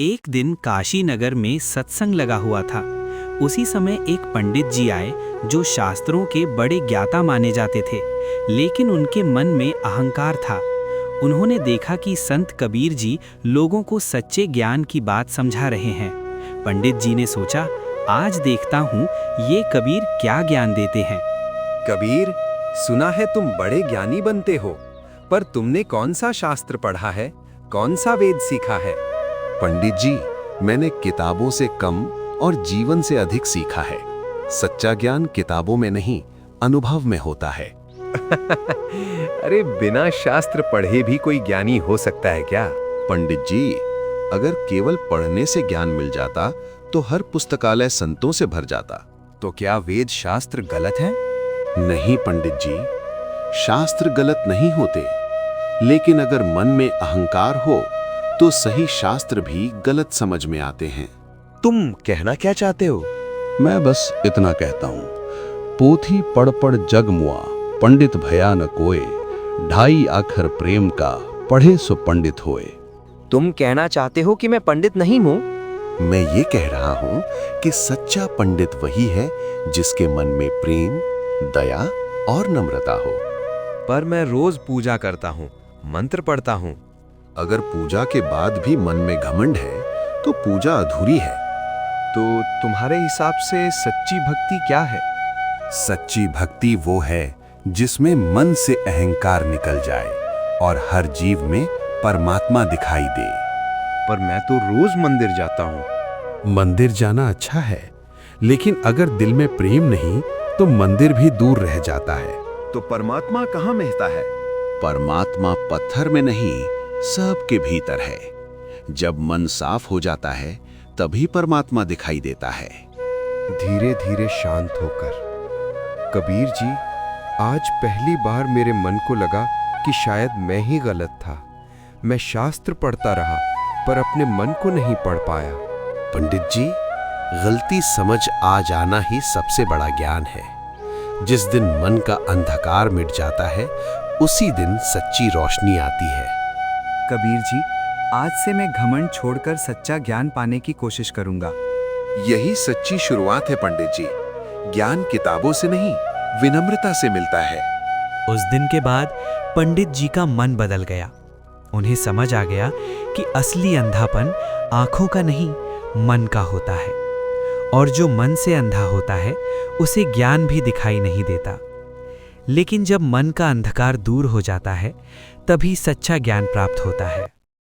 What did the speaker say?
एक दिन काशी नगर में सत्संग लगा हुआ था। उसी समय एक पंडित जी आए जो शास्त्रों के बड़े ज्ञाता माने जाते थे, लेकिन उनके मन में अहंकार था। उन्होंने देखा कि संत कबीर जी लोगों को सच्चे ज्ञान की बात समझा रहे हैं। पंडित जी ने सोचा, आज देखता हूँ ये कबीर क्या ज्ञान देते हैं। कबीर, सुना है तुम बड़े ज्ञानी बनते हो, पर तुमने कौन सा शास्त्र पढ़ा है, कौन सा वेद सीखा है? पंडित जी, मैंने किताबों से कम और जीवन से अधिक सीखा है। सच्चा ज्ञान किताबों में नहीं, अनुभव में होता है। अरे बिना शास्त्र पढ़े भी कोई ज्ञानी हो सकता है क्या? पंडित जी, अगर केवल पढ़ने से ज्ञान मिल जाता तो हर पुस्तकालय संतों से भर जाता। तो क्या वेद शास्त्र गलत हैं? नहीं पंडित जी, शास्त्र गलत नहीं होते, लेकिन अगर मन में अहंकार हो तो सही शास्त्र भी गलत समझ में आते हैं। तुम कहना क्या चाहते हो? मैं बस इतना कहता हूँ, पोथी पढ़ पढ़ जग मुआ, पंडित भया न कोय, ढाई आखर प्रेम का, पढ़े सो पंडित होए। तुम कहना चाहते हो कि मैं पंडित नहीं हूँ? मैं ये कह रहा हूँ कि सच्चा पंडित वही है जिसके मन में प्रेम, दया और नम्रता हो। पर मैं रोज पूजा करता हूँ, मंत्र पढ़ता हूँ। अगर पूजा के बाद भी मन में घमंड है तो पूजा अधूरी है। तो तुम्हारे हिसाब से सच्ची भक्ति क्या है? सच्ची भक्ति वो है जिसमें मन से अहंकार निकल जाए और हर जीव में परमात्मा दिखाई दे। पर मैं तो रोज मंदिर जाता हूँ। मंदिर जाना अच्छा है, लेकिन अगर दिल में प्रेम नहीं तो मंदिर भी दूर रह जाता है। तो परमात्मा कहाँ मिलता है? परमात्मा पत्थर में नहीं, सबके भीतर है। जब मन साफ हो जाता है तभी परमात्मा दिखाई देता है। धीरे धीरे शांत होकर, कबीर जी, आज पहली बार मेरे मन को लगा कि शायद मैं ही गलत था। मैं शास्त्र पढ़ता रहा पर अपने मन को नहीं पढ़ पाया। पंडित जी, गलती समझ आ जाना ही सबसे बड़ा ज्ञान है। जिस दिन मन का अंधकार मिट जाता है उसी दिन सच्ची रोशनी आती है। कबीर जी, आज से मैं घमंड छोड़कर सच्चा ज्ञान पाने की कोशिश करूंगा। यही सच्ची शुरुआत है पंडित जी। ज्ञान किताबों से नहीं, विनम्रता से मिलता है। उस दिन के बाद पंडित जी का मन बदल गया। उन्हें समझ आ गया कि असली अंधापन आंखों का नहीं, मन का होता है, और जो मन से अंधा होता है उसे ज्ञान भी दिखाई नहीं देता। लेकिन जब मन का अंधकार दूर हो जाता है तभी सच्चा ज्ञान प्राप्त होता है।